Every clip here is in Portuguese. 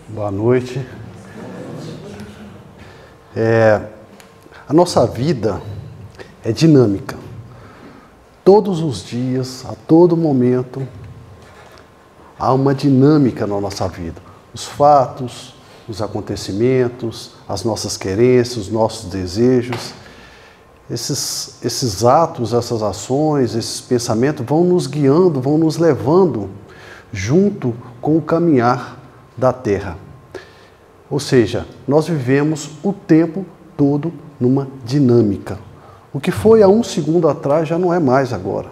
Boa noite. A nossa vida é dinâmica. Todos os dias, a todo momento, há uma dinâmica na nossa vida. Os fatos, os acontecimentos, as nossas querências, os nossos desejos, esses atos, essas ações, esses pensamentos vão nos guiando, vão nos levando junto com o caminhar da Terra. Ou seja, nós vivemos o tempo todo numa dinâmica. O que foi há um segundo atrás já não é mais agora.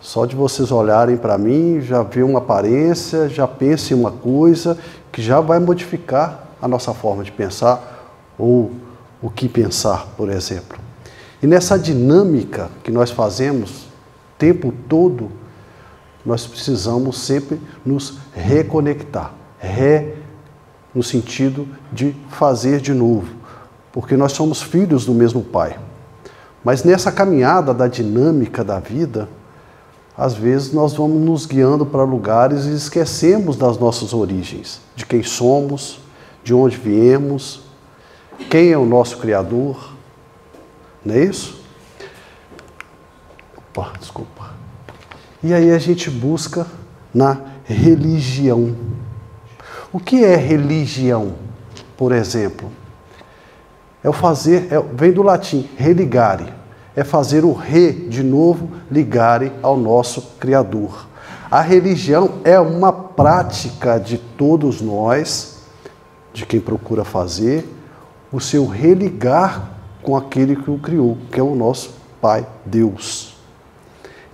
Só de vocês olharem para mim, já vê uma aparência, já pensa em uma coisa que já vai modificar a nossa forma de pensar ou o que pensar, por exemplo. E nessa dinâmica que nós fazemos o tempo todo, nós precisamos sempre nos reconectar. No sentido de fazer de novo, porque nós somos filhos do mesmo Pai. Mas nessa caminhada da dinâmica da vida, às vezes nós vamos nos guiando para lugares e esquecemos das nossas origens, de quem somos, de onde viemos, quem é o nosso Criador. Não é isso? Desculpa. E aí a gente busca na religião. O que é religião, por exemplo? Vem do latim, religare. É fazer o de novo, ligare ao nosso Criador. A religião é uma prática de todos nós, de quem procura fazer, o seu religar com aquele que o criou, que é o nosso Pai, Deus.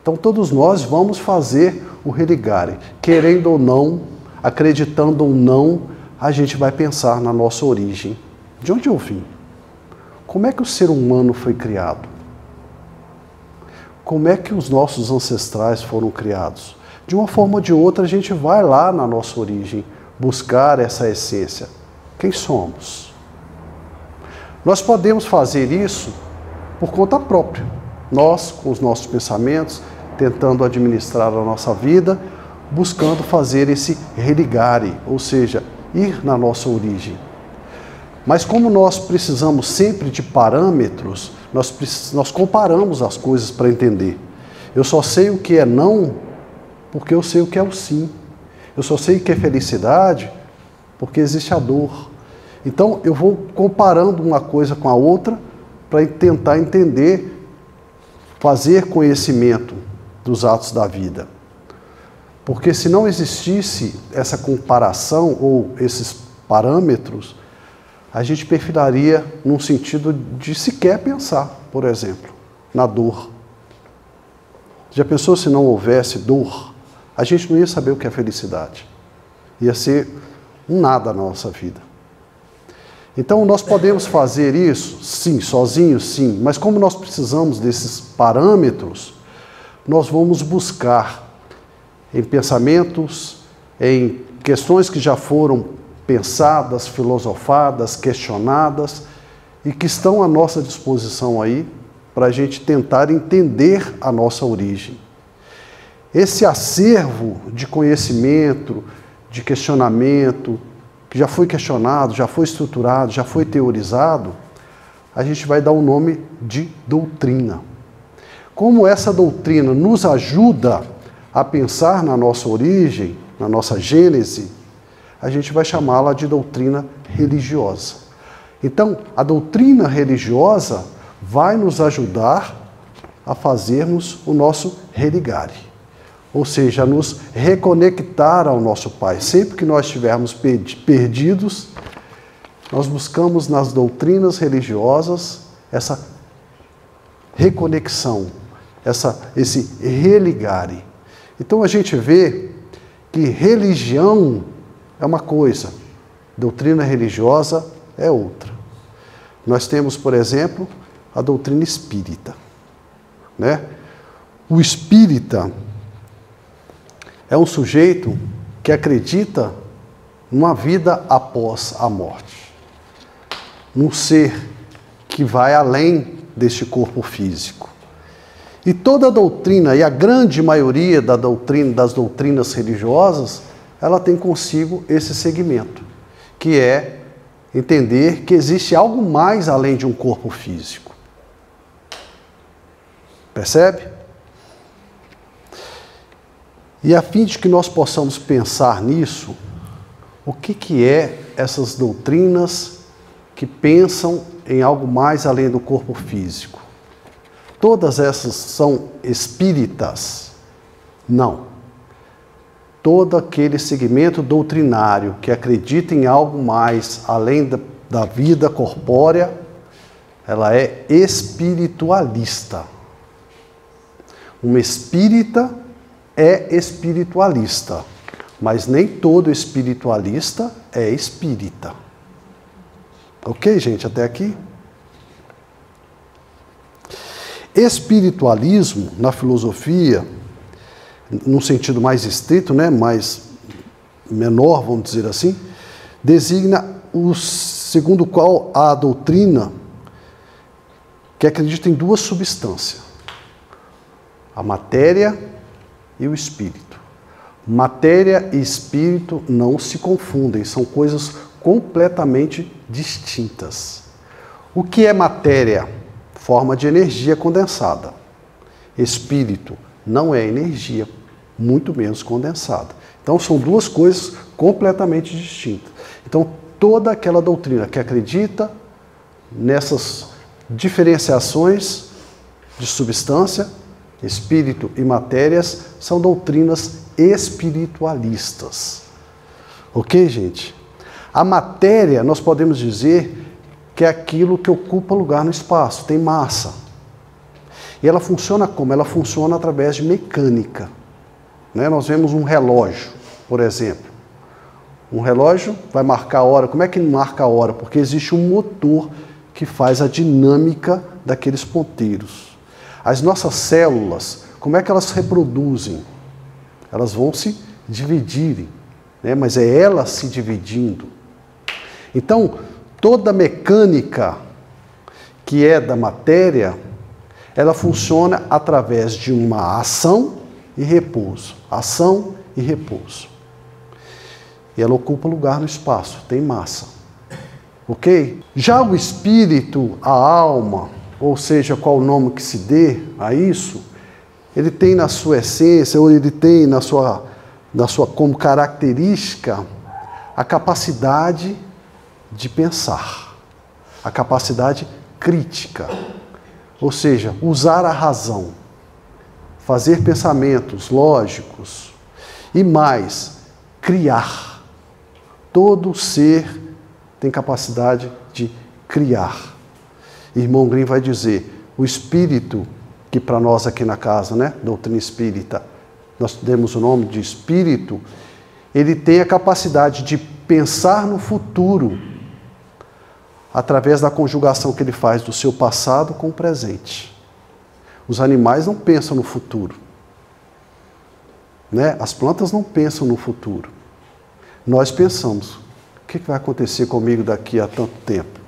Então todos nós vamos fazer o religare, querendo ou não, acreditando ou não, a gente vai pensar na nossa origem. De onde eu vim? Como é que o ser humano foi criado? Como é que os nossos ancestrais foram criados? De uma forma ou de outra, a gente vai lá na nossa origem, buscar essa essência. Quem somos? Nós podemos fazer isso por conta própria. Nós, com os nossos pensamentos, tentando administrar a nossa vida, buscando fazer esse religare, ou seja, ir na nossa origem. Mas como nós precisamos sempre de parâmetros, nós comparamos as coisas para entender. Eu só sei o que é não, porque eu sei o que é o sim. Eu só sei o que é felicidade, porque existe a dor. Então eu vou comparando uma coisa com a outra para tentar entender, fazer conhecimento dos atos da vida. Porque se não existisse essa comparação ou esses parâmetros, a gente perfilaria num sentido de sequer pensar, por exemplo, na dor. Já pensou se não houvesse dor? A gente não ia saber o que é felicidade. Ia ser um nada na nossa vida. Então nós podemos fazer isso, sim, sozinhos, sim, mas como nós precisamos desses parâmetros, nós vamos buscar em pensamentos, em questões que já foram pensadas, filosofadas, questionadas e que estão à nossa disposição aí para a gente tentar entender a nossa origem. Esse acervo de conhecimento, de questionamento, que já foi questionado, já foi estruturado, já foi teorizado, a gente vai dar o nome de doutrina. Como essa doutrina nos ajuda a pensar na nossa origem, na nossa gênese, a gente vai chamá-la de doutrina religiosa. Então, a doutrina religiosa vai nos ajudar a fazermos o nosso religare, ou seja, a nos reconectar ao nosso Pai. Sempre que nós estivermos perdidos, nós buscamos nas doutrinas religiosas essa reconexão, esse religare. Então a gente vê que religião é uma coisa, doutrina religiosa é outra. Nós temos, por exemplo, a doutrina espírita, né? O espírita é um sujeito que acredita numa vida após a morte, num ser que vai além deste corpo físico. E toda a doutrina, e a grande maioria das doutrinas religiosas, ela tem consigo esse segmento. que é entender que existe algo mais além de um corpo físico. Percebe? E a fim de que nós possamos pensar nisso, o que é essas doutrinas que pensam em algo mais além do corpo físico? Todas essas são espíritas? Não. Todo aquele segmento doutrinário que acredita em algo mais além da vida corpórea, ela é espiritualista. Um espírita é espiritualista, mas nem todo espiritualista é espírita. Ok, gente, até aqui? Espiritualismo, na filosofia, num sentido mais estrito, né, mais menor, vamos dizer assim, designa o segundo qual a doutrina que acredita em duas substâncias, a matéria e o espírito. Matéria e espírito não se confundem, são coisas completamente distintas. O que é matéria? Forma de energia condensada. Espírito não é energia, muito menos condensada. Então são duas coisas completamente distintas. Então toda aquela doutrina que acredita nessas diferenciações de substância, espírito e matérias, são doutrinas espiritualistas. Ok, gente? A matéria, nós podemos dizer que é aquilo que ocupa lugar no espaço, tem massa. E ela funciona como? Ela funciona através de mecânica. Né? Nós vemos um relógio, por exemplo. Um relógio vai marcar a hora. Como é que marca a hora? Porque existe um motor que faz a dinâmica daqueles ponteiros. As nossas células, como é que elas se reproduzem? Elas vão se dividirem, né? Mas é elas se dividindo. Então, toda a mecânica que é da matéria, ela funciona através de uma ação e repouso. Ação e repouso. E ela ocupa lugar no espaço, tem massa. Ok? Já o espírito, a alma, ou seja, qual o nome que se dê a isso, ele tem na sua essência, ou ele tem na sua como característica, a capacidade de pensar, a capacidade crítica, ou seja, usar a razão, fazer pensamentos lógicos e mais, criar. Todo ser tem capacidade de criar. Irmão Grimm vai dizer, o espírito, que para nós aqui na casa, né, doutrina espírita, nós demos o nome de espírito, ele tem a capacidade de pensar no futuro, através da conjugação que ele faz do seu passado com o presente. Os animais não pensam no futuro, né? As plantas não pensam no futuro. Nós pensamos, o que vai acontecer comigo daqui a tanto tempo?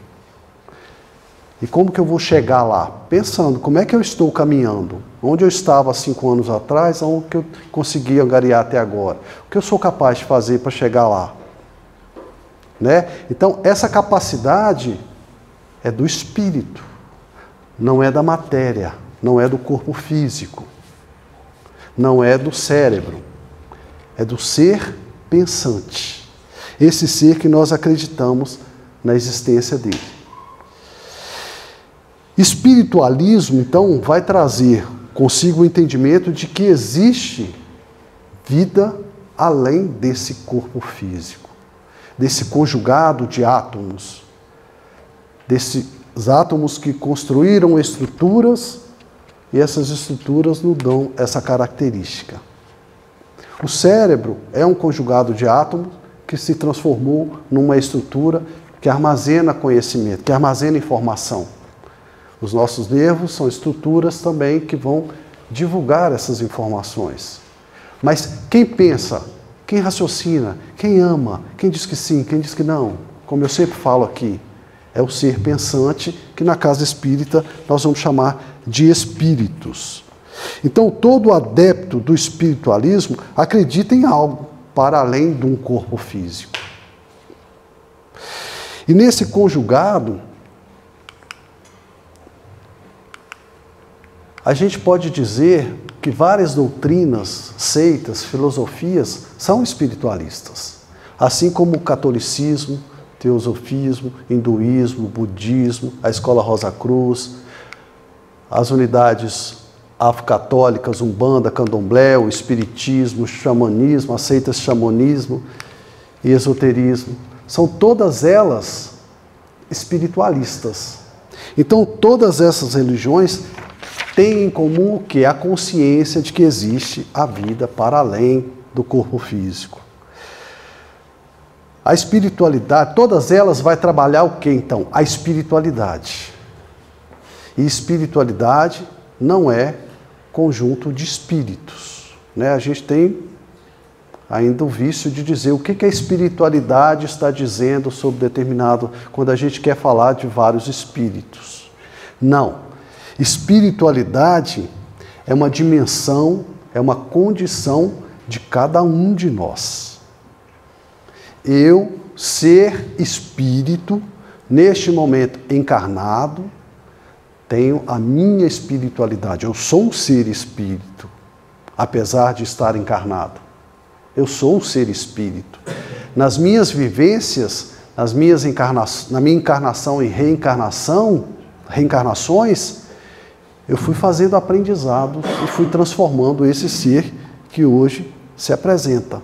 E como que eu vou chegar lá? Pensando, como é que eu estou caminhando? Onde eu estava há 5 anos atrás, aonde que eu consegui angariar até agora? O que eu sou capaz de fazer para chegar lá? Né? Então, essa capacidade é do espírito, não é da matéria, não é do corpo físico, não é do cérebro, é do ser pensante. Esse ser que nós acreditamos na existência dele. Espiritualismo, então, vai trazer consigo o entendimento de que existe vida além desse corpo físico, desse conjugado de átomos, desses átomos que construíram estruturas e essas estruturas nos dão essa característica. O cérebro é um conjugado de átomos que se transformou numa estrutura que armazena conhecimento, que armazena informação. Os nossos nervos são estruturas também que vão divulgar essas informações. Mas quem pensa, quem raciocina, quem ama, quem diz que sim, quem diz que não, como eu sempre falo aqui, é o ser pensante que na casa espírita nós vamos chamar de espíritos. Então todo adepto do espiritualismo acredita em algo para além de um corpo físico. E nesse conjugado, a gente pode dizer que várias doutrinas, seitas, filosofias são espiritualistas. Assim como o catolicismo, teosofismo, hinduísmo, budismo, a Escola Rosa Cruz, as unidades afro-católicas, Umbanda, Candomblé, o espiritismo, o xamanismo, as seitas xamanismo e esoterismo. São todas elas espiritualistas. Então, todas essas religiões têm em comum o quê? A consciência de que existe a vida para além do corpo físico. A espiritualidade, todas elas vai trabalhar o quê, então? A espiritualidade. E espiritualidade não é conjunto de espíritos, né? A gente tem ainda o vício de dizer o que a espiritualidade está dizendo sobre determinado, quando a gente quer falar de vários espíritos. Não. Espiritualidade é uma dimensão, é uma condição de cada um de nós. Eu, ser espírito, neste momento encarnado, tenho a minha espiritualidade. Eu sou um ser espírito, apesar de estar encarnado. Eu sou um ser espírito. Nas minhas vivências, na minha encarnação e reencarnações, eu fui fazendo aprendizados e fui transformando esse ser que hoje se apresenta.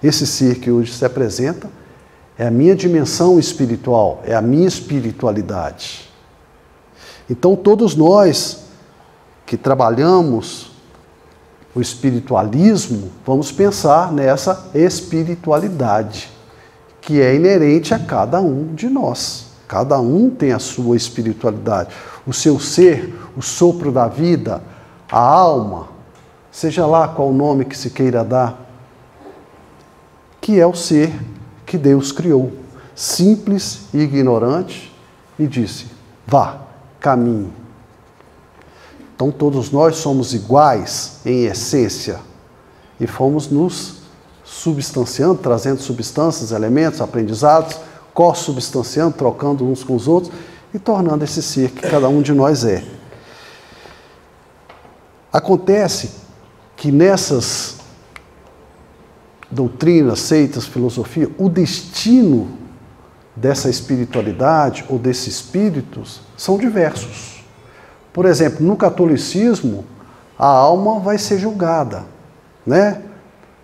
Esse ser que hoje se apresenta é a minha dimensão espiritual, é a minha espiritualidade. Então, todos nós que trabalhamos o espiritualismo, vamos pensar nessa espiritualidade, que é inerente a cada um de nós. Cada um tem a sua espiritualidade. O seu ser, o sopro da vida, a alma, seja lá qual o nome que se queira dar, que é o ser que Deus criou, simples e ignorante, e disse, vá, caminhe. Então todos nós somos iguais em essência e fomos nos substanciando, trazendo substâncias, elementos, aprendizados, co-substanciando, trocando uns com os outros e tornando esse ser que cada um de nós é. Acontece que nessas doutrinas, seitas, filosofia, o destino dessa espiritualidade ou desses espíritos são diversos. Por exemplo, no catolicismo, a alma vai ser julgada, né?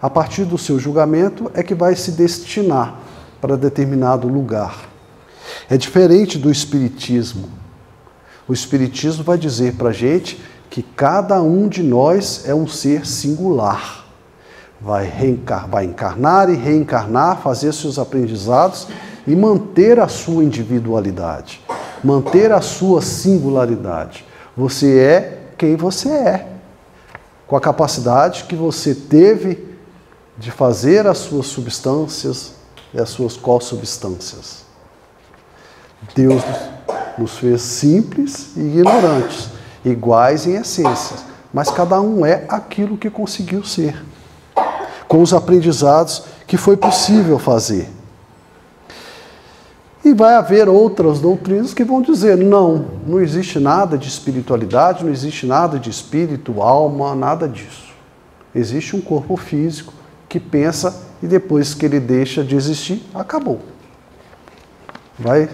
A partir do seu julgamento é que vai se destinar para determinado lugar. É diferente do espiritismo. O espiritismo vai dizer para a gente que cada um de nós é um ser singular. Vai encarnar e reencarnar, fazer seus aprendizados e manter a sua individualidade, manter a sua singularidade. Você é quem você é, com a capacidade que você teve de fazer as suas substâncias e as suas co-substâncias. Deus nos fez simples e ignorantes, iguais em essência, mas cada um é aquilo que conseguiu ser, com os aprendizados que foi possível fazer. E vai haver outras doutrinas que vão dizer, não existe nada de espiritualidade, não existe nada de espírito, alma, nada disso. Existe um corpo físico que pensa e depois que ele deixa de existir, acabou. Vai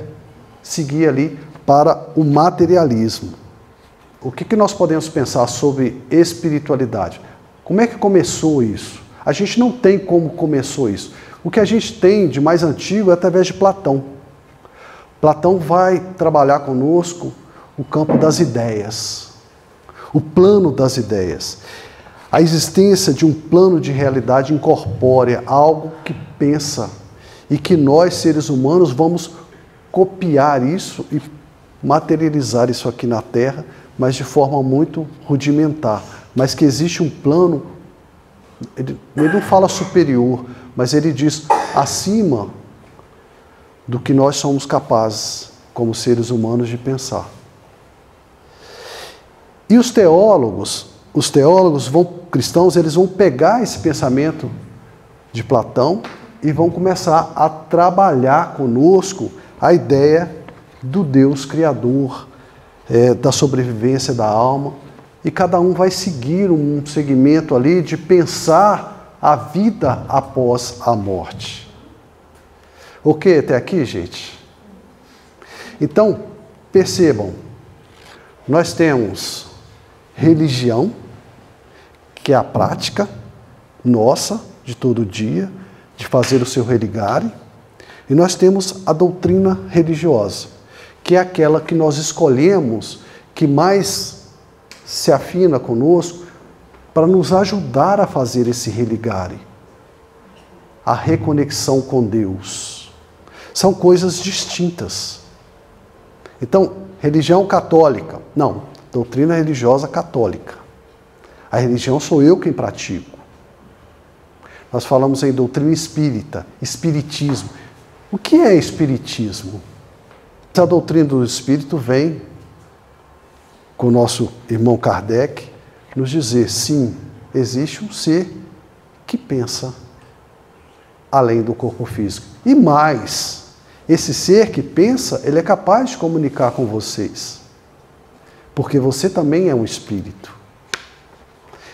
seguir ali para o materialismo. O que nós podemos pensar sobre espiritualidade? Como é que começou isso? A gente não tem como começou isso. O que a gente tem de mais antigo é através de Platão. Platão vai trabalhar conosco o campo das ideias, o plano das ideias. A existência de um plano de realidade incorpórea, algo que pensa, e que nós, seres humanos, vamos copiar isso e materializar isso aqui na Terra, mas de forma muito rudimentar. Mas que existe um plano, ele não fala superior, mas ele diz acima do que nós somos capazes, como seres humanos, de pensar. E os teólogos cristãos, eles vão pegar esse pensamento de Platão e vão começar a trabalhar conosco a ideia do Deus Criador, da sobrevivência da alma, e cada um vai seguir um segmento ali de pensar a vida após a morte. Ok até aqui, gente? Então, percebam, nós temos religião, que é a prática nossa, de todo dia, de fazer o seu religare, e nós temos a doutrina religiosa, que é aquela que nós escolhemos, que mais se afina conosco, para nos ajudar a fazer esse religare, a reconexão com Deus. São coisas distintas. Então, religião católica, não, doutrina religiosa católica. A religião sou eu quem pratico. Nós falamos em doutrina espírita, espiritismo. O que é espiritismo? Essa doutrina do espírito vem com o nosso irmão Kardec nos dizer, sim, existe um ser que pensa além do corpo físico. E mais, esse ser que pensa, ele é capaz de comunicar com vocês. Porque você também é um espírito.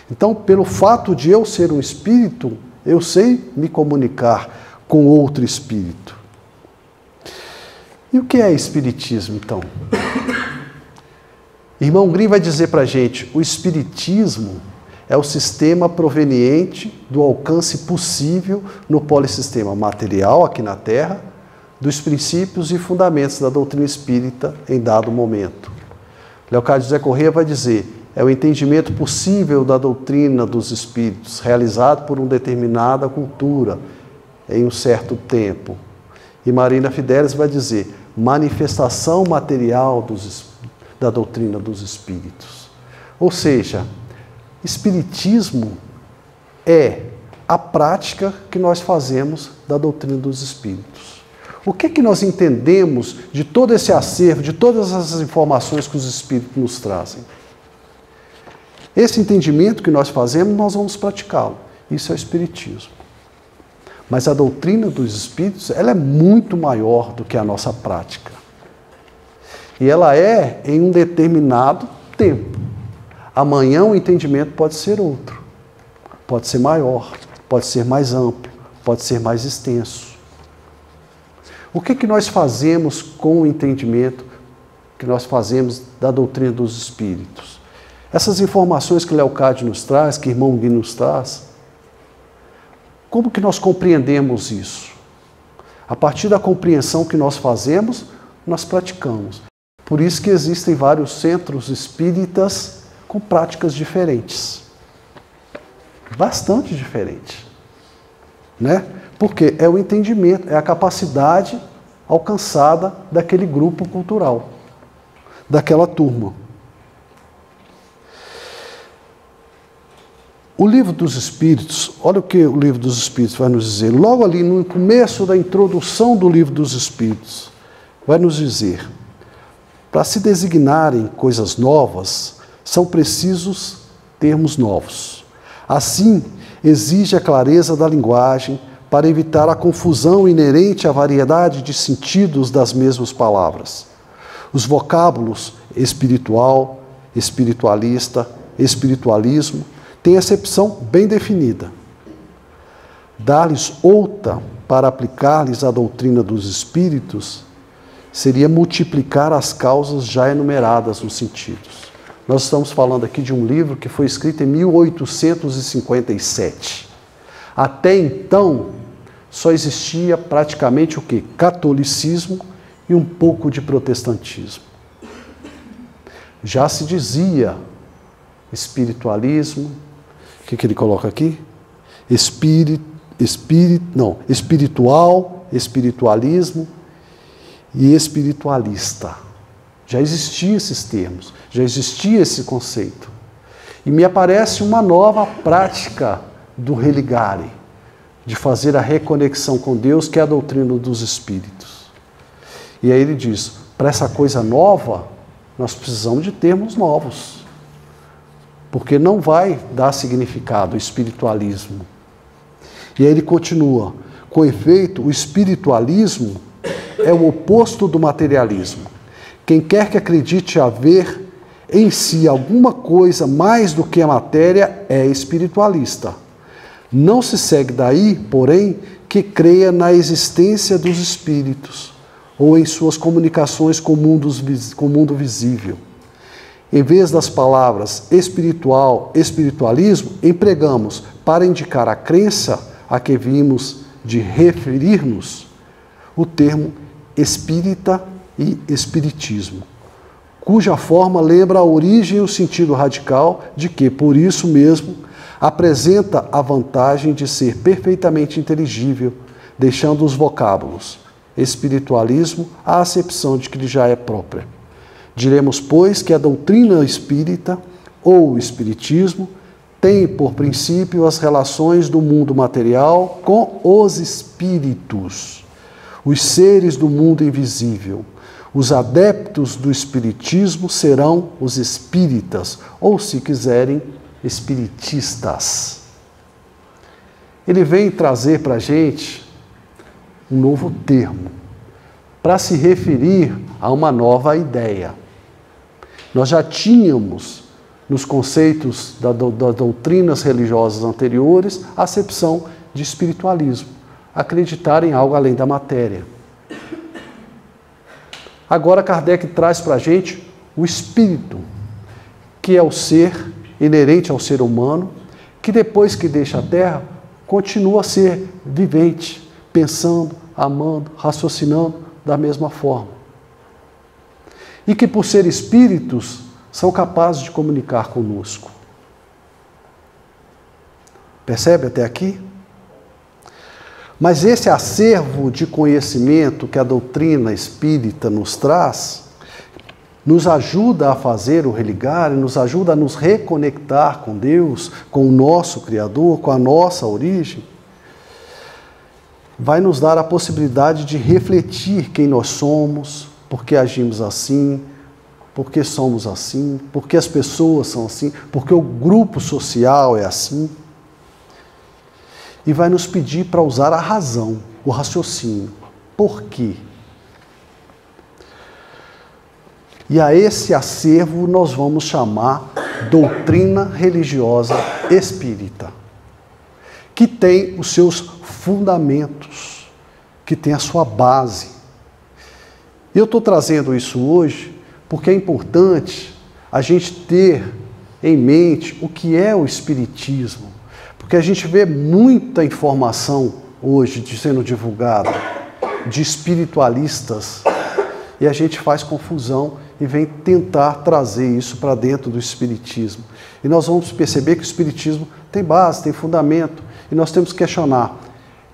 Então, pelo fato de eu ser um espírito, eu sei me comunicar com outro espírito. E o que é espiritismo, então? Irmão Grimm vai dizer para a gente, o espiritismo é o sistema proveniente do alcance possível no polissistema material, aqui na Terra, dos princípios e fundamentos da doutrina espírita em dado momento. Leocádio José Corrêa vai dizer, é o entendimento possível da doutrina dos espíritos, realizado por uma determinada cultura, em um certo tempo. E Marina Fidelis vai dizer, manifestação material da doutrina dos espíritos. Ou seja, espiritismo é a prática que nós fazemos da doutrina dos espíritos. O que nós entendemos de todo esse acervo, de todas as informações que os espíritos nos trazem? Esse entendimento que nós fazemos, nós vamos praticá-lo. Isso é o espiritismo. Mas a doutrina dos espíritos, ela é muito maior do que a nossa prática. E ela é em um determinado tempo. Amanhã o entendimento pode ser outro. Pode ser maior, pode ser mais amplo, pode ser mais extenso. O que nós fazemos com o entendimento que nós fazemos da doutrina dos espíritos? Essas informações que Leocádio nos traz, que irmão Gui nos traz, como que nós compreendemos isso? A partir da compreensão que nós fazemos, nós praticamos. Por isso que existem vários centros espíritas com práticas diferentes. Bastante diferentes. Né? Porque é o entendimento, é a capacidade alcançada daquele grupo cultural, daquela turma. O Livro dos Espíritos, olha o que o Livro dos Espíritos vai nos dizer. Logo ali no começo da introdução do Livro dos Espíritos, vai nos dizer, para se designarem coisas novas, são precisos termos novos. Assim, exige a clareza da linguagem para evitar a confusão inerente à variedade de sentidos das mesmas palavras. Os vocábulos espiritual, espiritualista, espiritualismo, tem acepção bem definida. Dar-lhes outra para aplicar-lhes a doutrina dos espíritos seria multiplicar as causas já enumeradas nos sentidos. Nós estamos falando aqui de um livro que foi escrito em 1857. Até então, só existia praticamente o quê? Catolicismo e um pouco de protestantismo. Já se dizia espiritualismo, o que ele coloca aqui? Espiritual, espiritualismo e espiritualista. Já existiam esses termos, já existia esse conceito. E me aparece uma nova prática do religare, de fazer a reconexão com Deus, que é a doutrina dos espíritos. E aí ele diz, para essa coisa nova, nós precisamos de termos novos. Porque não vai dar significado ao espiritualismo. E aí ele continua, Com efeito, o espiritualismo é o oposto do materialismo. Quem quer que acredite haver em si alguma coisa mais do que a matéria é espiritualista. Não se segue daí, porém, que creia na existência dos espíritos ou em suas comunicações com o mundo visível. Em vez das palavras espiritual, espiritualismo, empregamos, para indicar a crença a que vimos de referir-nos, o termo espírita e espiritismo, cuja forma lembra a origem e o sentido radical de que, por isso mesmo, apresenta a vantagem de ser perfeitamente inteligível, deixando os vocábulos espiritualismo à acepção de que lhe já é própria. Diremos, pois, que a doutrina espírita ou espiritismo tem por princípio as relações do mundo material com os espíritos, os seres do mundo invisível. Os adeptos do espiritismo serão os espíritas, ou, se quiserem, espiritistas. Ele vem trazer para a gente um novo termo, para se referir a uma nova ideia. Nós já tínhamos, nos conceitos das doutrinas religiosas anteriores, a acepção de espiritualismo, acreditar em algo além da matéria. Agora Kardec traz para a gente o espírito, que é o ser inerente ao ser humano, que depois que deixa a Terra, continua a ser vivente, pensando, amando, raciocinando da mesma forma. E que por ser espíritos, são capazes de comunicar conosco. Percebe até aqui? Mas esse acervo de conhecimento que a doutrina espírita nos traz, nos ajuda a fazer o religar, nos ajuda a nos reconectar com Deus, com o nosso Criador, com a nossa origem, vai nos dar a possibilidade de refletir quem nós somos, por que agimos assim, por que somos assim, por que as pessoas são assim, por que o grupo social é assim. E vai nos pedir para usar a razão, o raciocínio. Por quê? E a esse acervo nós vamos chamar doutrina religiosa espírita, que tem os seus fundamentos, que tem a sua base. E eu estou trazendo isso hoje porque é importante a gente ter em mente o que é o espiritismo, porque a gente vê muita informação hoje sendo divulgada de espiritualistas e a gente faz confusão e vem tentar trazer isso para dentro do espiritismo. E nós vamos perceber que o espiritismo tem base, tem fundamento, e nós temos que questionar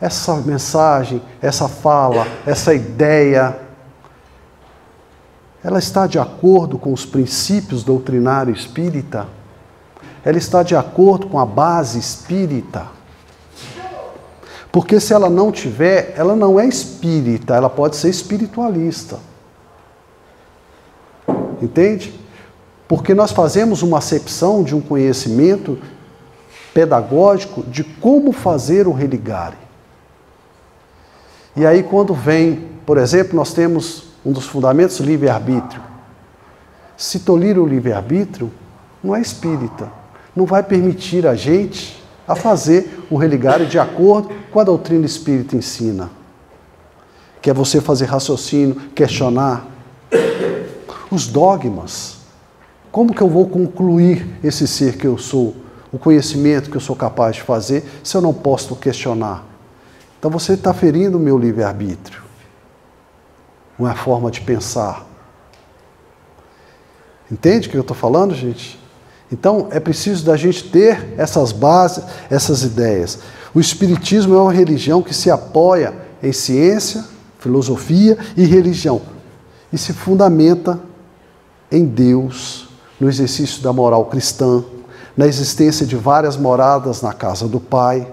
essa mensagem, essa fala, essa ideia, ela está de acordo com os princípios doutrinários espírita? Ela está de acordo com a base espírita? Porque se ela não tiver, ela não é espírita, ela pode ser espiritualista. Entende? Porque nós fazemos uma acepção de um conhecimento pedagógico de como fazer o religare. E aí quando vem, por exemplo, nós temos um dos fundamentos, livre-arbítrio. Se tolir o livre-arbítrio, não é espírita. Não vai permitir a gente a fazer o religare de acordo com a doutrina espírita ensina. Que é você fazer raciocínio, questionar. Os dogmas. Como que eu vou concluir esse ser que eu sou? O conhecimento que eu sou capaz de fazer, se eu não posso questionar? Então você está ferindo o meu livre-arbítrio. Uma forma de pensar. Entende o que eu estou falando, gente? Então, é preciso da gente ter essas bases, essas ideias. O Espiritismo é uma religião que se apoia em ciência, filosofia e religião. E se fundamenta em Deus, no exercício da moral cristã, na existência de várias moradas na casa do Pai,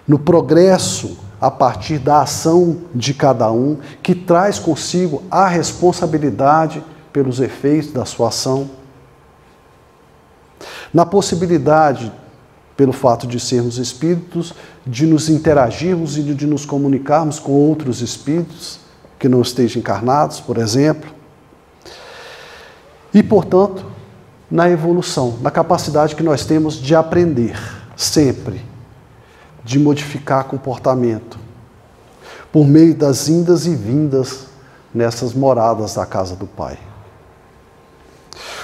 no progresso a partir da ação de cada um, que traz consigo a responsabilidade pelos efeitos da sua ação, na possibilidade pelo fato de sermos espíritos, de nos interagirmos e de nos comunicarmos com outros espíritos que não estejam encarnados, por exemplo. E, portanto, na evolução, na capacidade que nós temos de aprender, sempre, de modificar comportamento, por meio das indas e vindas nessas moradas da casa do Pai.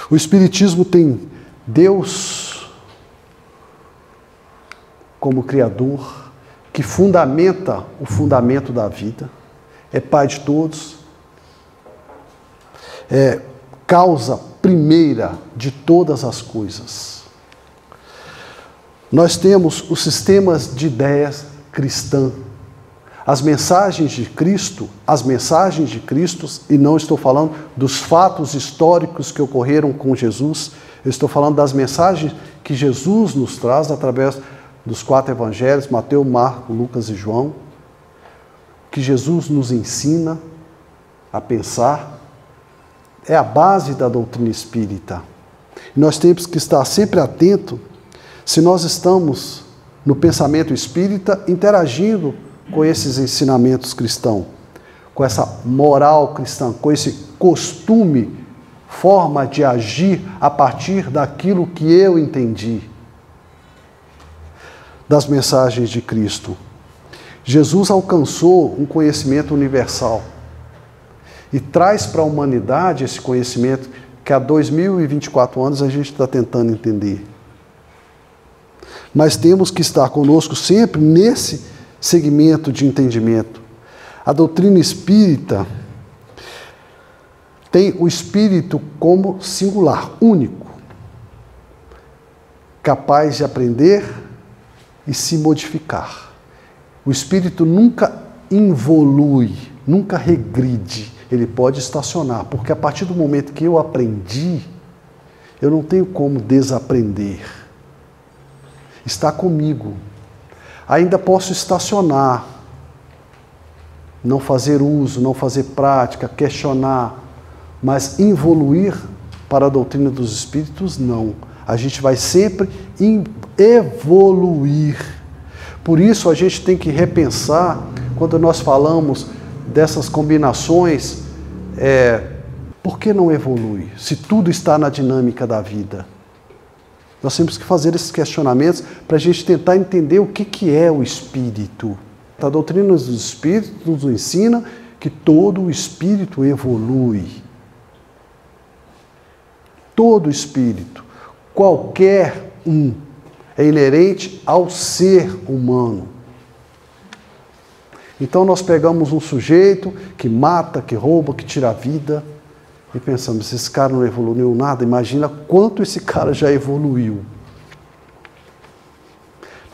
O Espiritismo tem Deus como Criador, que fundamenta o fundamento da vida, é Pai de todos, é causa primeira de todas as coisas. Nós temos os sistemas de ideias cristã, as mensagens de Cristo, e não estou falando dos fatos históricos que ocorreram com Jesus, eu estou falando das mensagens que Jesus nos traz através dos 4 evangelhos, Mateus, Marcos, Lucas e João, que Jesus nos ensina a pensar, é a base da doutrina espírita. E nós temos que estar sempre atento se nós estamos no pensamento espírita interagindo com esses ensinamentos cristãos, com essa moral cristã, com esse costume, forma de agir a partir daquilo que eu entendi das mensagens de Cristo. Jesus alcançou um conhecimento universal e traz para a humanidade esse conhecimento que há 2024 anos a gente está tentando entender. Mas temos que estar conosco sempre nesse segmento de entendimento. A doutrina espírita tem o espírito como singular, único, capaz de aprender e se modificar. O espírito nunca involui, nunca regride, ele pode estacionar, porque a partir do momento que eu aprendi, eu não tenho como desaprender. Está comigo. Ainda posso estacionar, não fazer uso, não fazer prática, questionar, mas evoluir para a doutrina dos espíritos, não. A gente vai sempre evoluir. Por isso a gente tem que repensar, quando nós falamos dessas combinações, por que não evolui? Se tudo está na dinâmica da vida. Nós temos que fazer esses questionamentos para a gente tentar entender o que é o espírito. A doutrina dos espíritos nos ensina que todo o espírito evolui. Todo espírito, qualquer um, é inerente ao ser humano. Então nós pegamos um sujeito que mata, que rouba, que tira a vida e pensamos, esse cara não evoluiu nada, imagina quanto esse cara já evoluiu.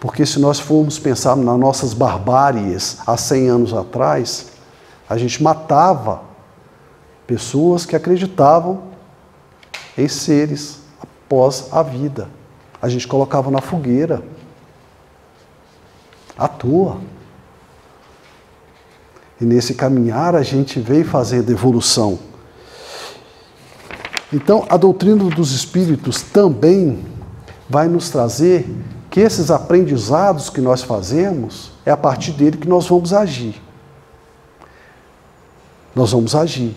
Porque se nós formos pensar nas nossas barbáries há 100 anos atrás, a gente matava pessoas que acreditavam em seres após a vida. A gente colocava na fogueira, à toa. E nesse caminhar a gente veio fazendo evolução. Então, a doutrina dos espíritos também vai nos trazer que esses aprendizados que nós fazemos, é a partir dele que nós vamos agir. Nós vamos agir.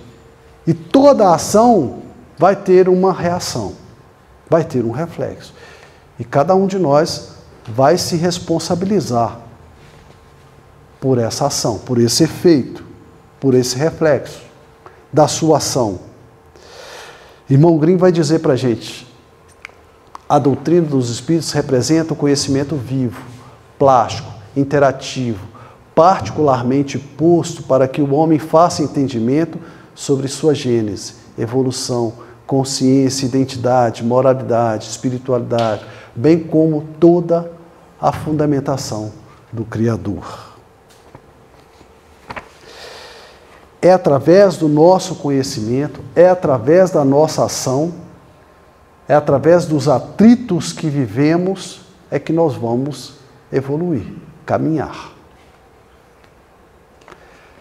E toda ação vai ter uma reação, vai ter um reflexo. E cada um de nós vai se responsabilizar por essa ação, por esse efeito, por esse reflexo da sua ação. Irmão Grimm vai dizer para a gente, a doutrina dos espíritos representa o conhecimento vivo, plástico, interativo, particularmente posto para que o homem faça entendimento sobre sua gênese, evolução, consciência, identidade, moralidade, espiritualidade, bem como toda a fundamentação do Criador. É através do nosso conhecimento, é através da nossa ação, é através dos atritos que vivemos, é que nós vamos evoluir, caminhar.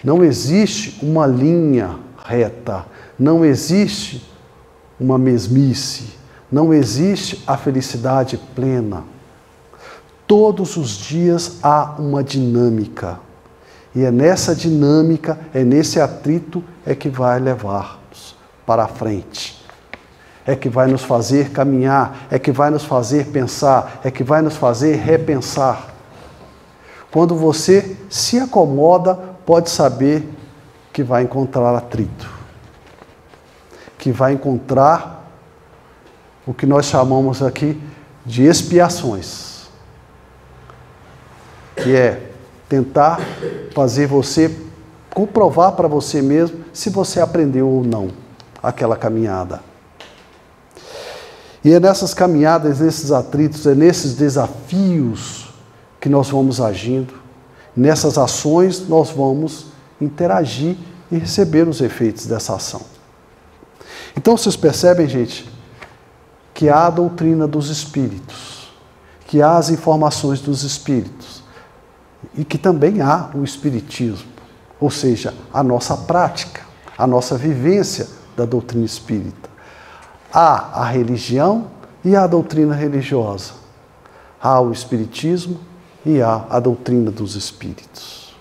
Não existe uma linha reta, não existe uma mesmice, não existe a felicidade plena. todos os dias há uma dinâmica. E é nessa dinâmica, é nesse atrito, é que vai levar-nos para a frente. É que vai nos fazer caminhar, é que vai nos fazer pensar, é que vai nos fazer repensar. Quando você se acomoda, pode saber que vai encontrar atrito. Que vai encontrar o que nós chamamos aqui de expiações. Que é tentar fazer você comprovar para você mesmo se você aprendeu ou não aquela caminhada. E é nessas caminhadas, nesses atritos, é nesses desafios que nós vamos agindo. Nessas ações nós vamos interagir e receber os efeitos dessa ação. Então vocês percebem, gente, que há a doutrina dos espíritos, que há as informações dos espíritos, e que também há o espiritismo, ou seja, a nossa prática, a nossa vivência da doutrina espírita. Há a religião e há a doutrina religiosa. Há o espiritismo e há a doutrina dos espíritos.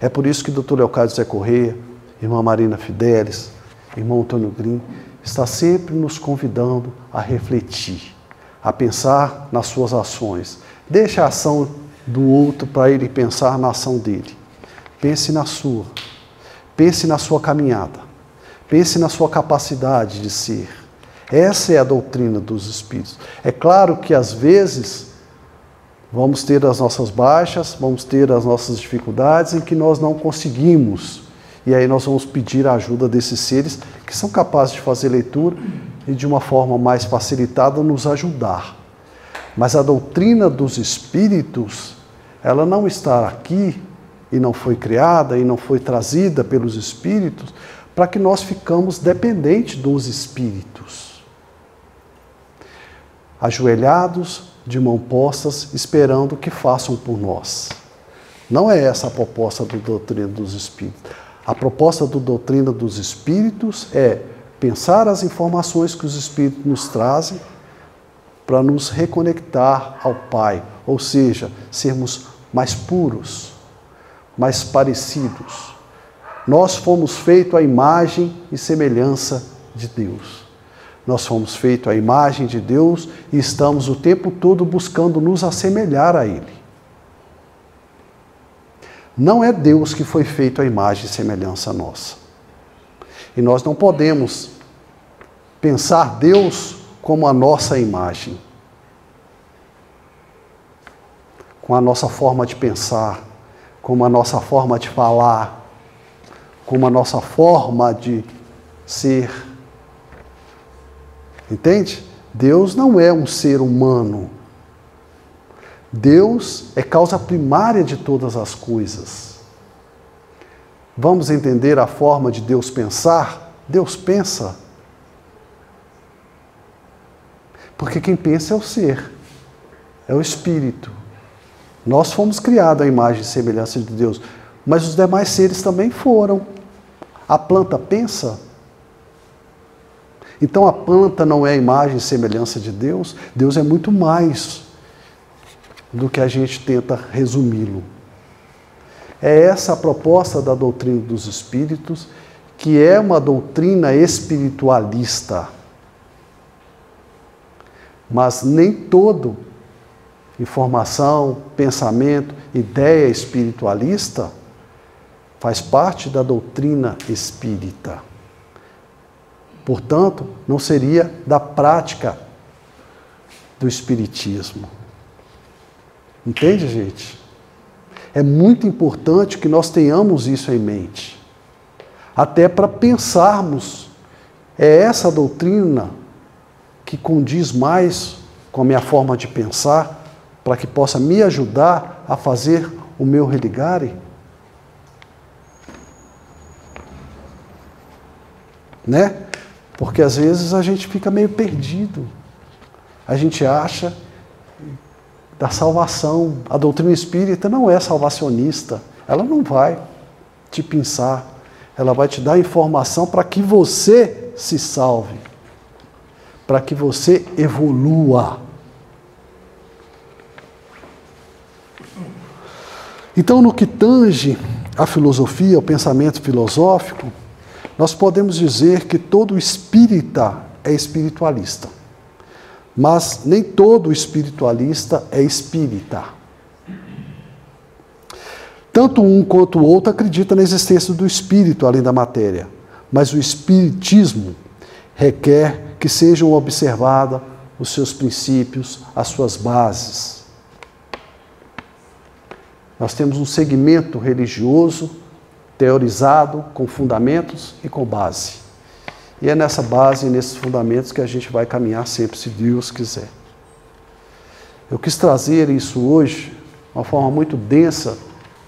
É por isso que o Dr. Leocádio Zé Correia, irmã Marina Fidelis, irmão Antônio Grim, está sempre nos convidando a refletir, a pensar nas suas ações. Deixe a ação do outro para ele pensar na ação dele. Pense na sua. Pense na sua caminhada. Pense na sua capacidade de ser. Essa é a doutrina dos espíritos. É claro que às vezes vamos ter as nossas baixas, vamos ter as nossas dificuldades em que nós não conseguimos. E aí nós vamos pedir a ajuda desses seres que são capazes de fazer leitura e de uma forma mais facilitada nos ajudar. Mas a doutrina dos espíritos, ela não está aqui e não foi criada e não foi trazida pelos espíritos para que nós ficamos dependentes dos espíritos. Ajoelhados, de mãos postas, esperando que façam por nós. Não é essa a proposta da doutrina dos espíritos. A proposta da doutrina dos espíritos é pensar as informações que os espíritos nos trazem para nos reconectar ao Pai, ou seja, sermos mais puros, mais parecidos. Nós fomos feitos à imagem e semelhança de Deus. Nós fomos feitos à imagem de Deus e estamos o tempo todo buscando nos assemelhar a Ele. Não é Deus que foi feito à imagem e semelhança nossa. E nós não podemos pensar Deus como a nossa imagem, com a nossa forma de pensar, como a nossa forma de falar, como a nossa forma de ser. Entende? Deus não é um ser humano. Deus é causa primária de todas as coisas. Vamos entender a forma de Deus pensar? Deus pensa. Porque quem pensa é o ser, é o espírito. Nós fomos criados à imagem e semelhança de Deus, mas os demais seres também foram. A planta pensa? Então a planta não é a imagem e semelhança de Deus? Deus é muito mais do que a gente tenta resumi-lo. É essa a proposta da doutrina dos espíritos, que é uma doutrina espiritualista. Mas nem todo informação, pensamento, ideia espiritualista faz parte da doutrina espírita. Portanto, não seria da prática do espiritismo. Entende, gente? É muito importante que nós tenhamos isso em mente. Até para pensarmos, é essa doutrina que condiz mais com a minha forma de pensar, para que possa me ajudar a fazer o meu religare? Né? Porque às vezes a gente fica meio perdido. A gente acha da salvação. A doutrina espírita não é salvacionista. Ela não vai te pensar. Ela vai te dar informação para que você se salve. Para que você evolua. Então, no que tange a filosofia, o pensamento filosófico, nós podemos dizer que todo espírita é espiritualista. Mas nem todo espiritualista é espírita. Tanto um quanto o outro acredita na existência do espírito além da matéria, mas o espiritismo requer que sejam observados os seus princípios, as suas bases. Nós temos um segmento religioso, teorizado, com fundamentos e com base. E é nessa base e nesses fundamentos que a gente vai caminhar sempre, se Deus quiser. Eu quis trazer isso hoje, de uma forma muito densa,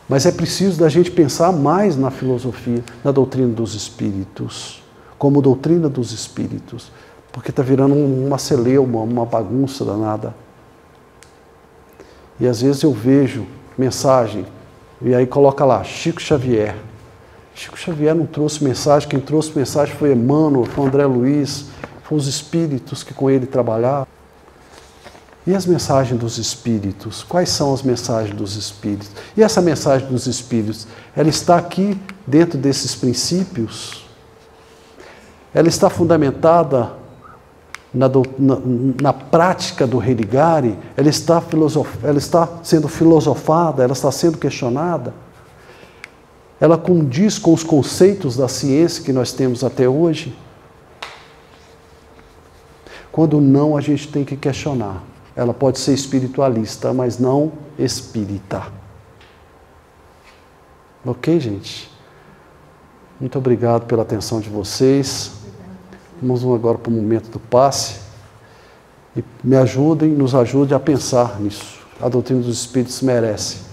mas é preciso da gente pensar mais na filosofia, na doutrina dos espíritos, como doutrina dos espíritos, porque está virando uma celeuma, uma bagunça danada. E às vezes eu vejo mensagem, e aí coloca lá, Chico Xavier. Chico Xavier não trouxe mensagem, quem trouxe mensagem foi Emmanuel, foi André Luiz, foram os espíritos que com ele trabalharam. E as mensagens dos espíritos? Quais são as mensagens dos espíritos? E essa mensagem dos espíritos, ela está aqui dentro desses princípios? Ela está fundamentada na prática do religare? Ela está sendo filosofada? Ela está sendo questionada? Ela condiz com os conceitos da ciência que nós temos até hoje? Quando não, a gente tem que questionar. Ela pode ser espiritualista, mas não espírita. Ok, gente? Muito obrigado pela atenção de vocês. Vamos agora para o momento do passe. E nos ajudem a pensar nisso. A doutrina dos espíritos merece